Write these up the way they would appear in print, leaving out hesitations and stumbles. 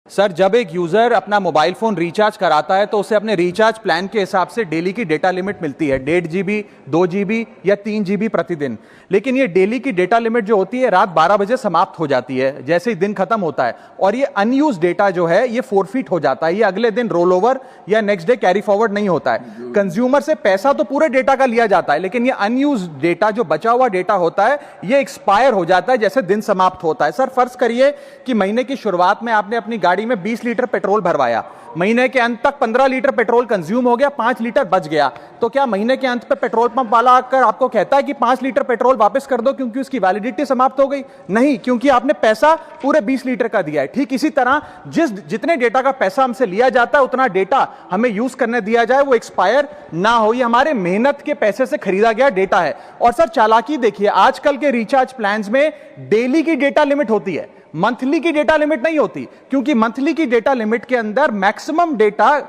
Sir, जब एक user अपना मोबाइल फोन रिचार्ज कराता है तो उसे अपने रिचार्ज प्लान के हिसाब से डेली की डेटा लिमिट मिलती है, 1.5 GB, 2 GB या 3 GB प्रतिदिन। लेकिन ये डेली की डेटा लिमिट जो होती है रात 12 बजे समाप्त हो जाती है जैसे ही दिन खत्म होता है, और ये अनयूज डेटा जो है ये फोरफिट हो जाता है, ये अगले दिन रोल ओवर या नेक्स्ट डे कैरी फॉरवर्ड नहीं होता है। कंज्यूमर से पैसा तो पूरे डेटा का लिया जाता है, लेकिन ये अनयूज डेटा, जो बचा हुआ डेटा होता है, ये एक्सपायर हो जाता है जैसे दिन समाप्त होता है। सर, फर्ज करिए कि महीने की शुरुआत में आपने अपनी गाड़ी में 20 लीटर पेट्रोल भरवाया, महीने के अंत तक 15 लीटर पेट्रोल कंज्यूम हो गया, 5 लीटर बच गया, तो क्या महीने के अंत पे पेट्रोल पंप वाला आकर आपको कहता है कि 5 लीटर पेट्रोल वापस कर दो क्योंकि उसकी वैलिडिटी समाप्त हो गई? नहीं, क्योंकि आपने पैसा पूरे 20 लीटर का दिया है। ठीक इसी तरह जितने डेटा का पैसा हमसे लिया जाता है उतना डेटा हमें यूज करने दिया जाए, वो एक्सपायर ना हो। ये हमारे मेहनत के पैसे से खरीदा गया डेटा है। और सर, चालाकी देखिए, आजकल के रिचार्ज प्लान्स में डेली की डेटा लिमिट होती है, मंथली की डेटा लिमिट नहीं होती, क्योंकि मंथली की डेटा लिमिट के अंदर मैक्सिमम डेटा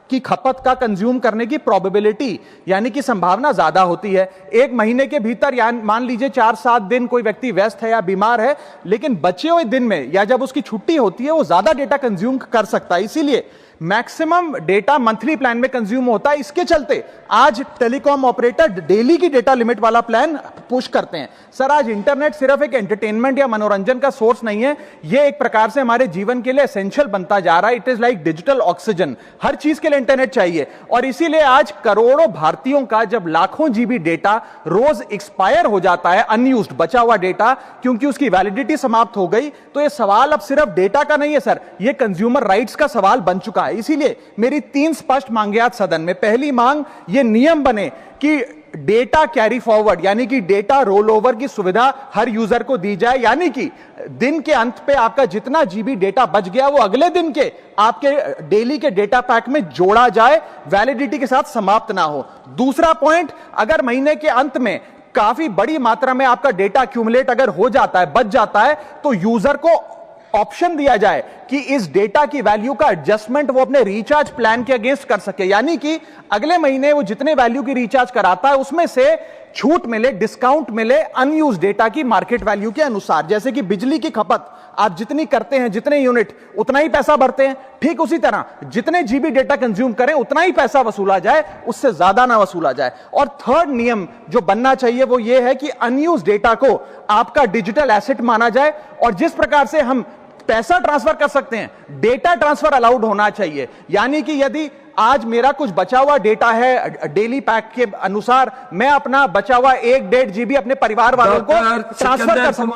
की खपत का कंज्यूम करने की प्रोबेबिलिटी यानी कि संभावना ज्यादा होती है। एक महीने के भीतर या मान लीजिए 4-7 दिन कोई व्यक्ति व्यस्त है या बीमार है, लेकिन बचे हुए दिन में या जब उसकी छुट्टी होती है वो ज्यादा डेटा कंज्यूम कर सकता है, इसीलिए मैक्सिमम डेटा मंथली प्लान में कंज्यूम होता है। इसके चलते आज टेलीकॉम ऑपरेटर डेली की डेटा लिमिट वाला प्लान पुश करते हैं। सर, आज इंटरनेट सिर्फ एक एंटरटेनमेंट या मनोरंजन का सोर्स नहीं है, यह एक प्रकार से हमारे जीवन के लिए एसेंशियल बनता जा रहा है। It is like digital oxygen, हर चीज के लिए इंटरनेट चाहिए। और इसीलिए आज करोड़ों भारतीयों का जब लाखों जीबी डेटा रोज एक्सपायर हो जाता है, अनयूज्ड बचा हुआ डेटा, क्योंकि उसकी वैलिडिटी समाप्त हो गई, तो यह सवाल अब सिर्फ डेटा का नहीं है सर, यह कंज्यूमर राइट्स का सवाल बन चुका है। इसीलिए मेरी 3 स्पष्ट मांगे आज सदन में। पहली मांग, ये नियम बने कि डेटा कैरी फॉरवर्ड यानी कि डेटा रोल ओवर की सुविधा हर यूजर को दी जाए, यानी कि दिन के अंत पे आपका जितना जीबी डेटा बच गया वो अगले दिन के आपके डेली के डेटा पैक में जोड़ा जाए, वैलिडिटी के साथ समाप्त ना हो। दूसरा पॉइंट, अगर महीने के अंत में काफी बड़ी मात्रा में आपका डेटा एक्यूमुलेट अगर हो जाता है, बच जाता है, तो यूजर को ऑप्शन दिया जाए कि इस डेटा की वैल्यू का एडजस्टमेंट वो अपने रिचार्ज प्लान के अगेंस्ट कर सके, यानी कि अगले महीने वो जितने वैल्यू की रिचार्ज कराता है उसमें से छूट मिले, डिस्काउंट मिले अनयूज डेटा की मार्केट वैल्यू के अनुसार। जैसे कि बिजली की खपत आप जितनी करते हैं, जितने यूनिट, उतना ही पैसा भरते हैं, ठीक उसी तरह जितने जीबी डेटा कंज्यूम करें उतना ही पैसा वसूला जाए, उससे ज्यादा ना वसूला जाए। और थर्ड नियम जो बनना चाहिए वो ये है कि अनयूज डेटा को आपका डिजिटल एसेट माना जाए, और जिस प्रकार से हम पैसा ट्रांसफर कर सकते हैं, डेटा ट्रांसफर अलाउड होना चाहिए। यानी कि यदि आज मेरा कुछ बचा हुआ डेटा है डेली पैक के अनुसार, मैं अपना बचा हुआ 1-1.5 GB अपने परिवार वालों को ट्रांसफर कर सकता हूं।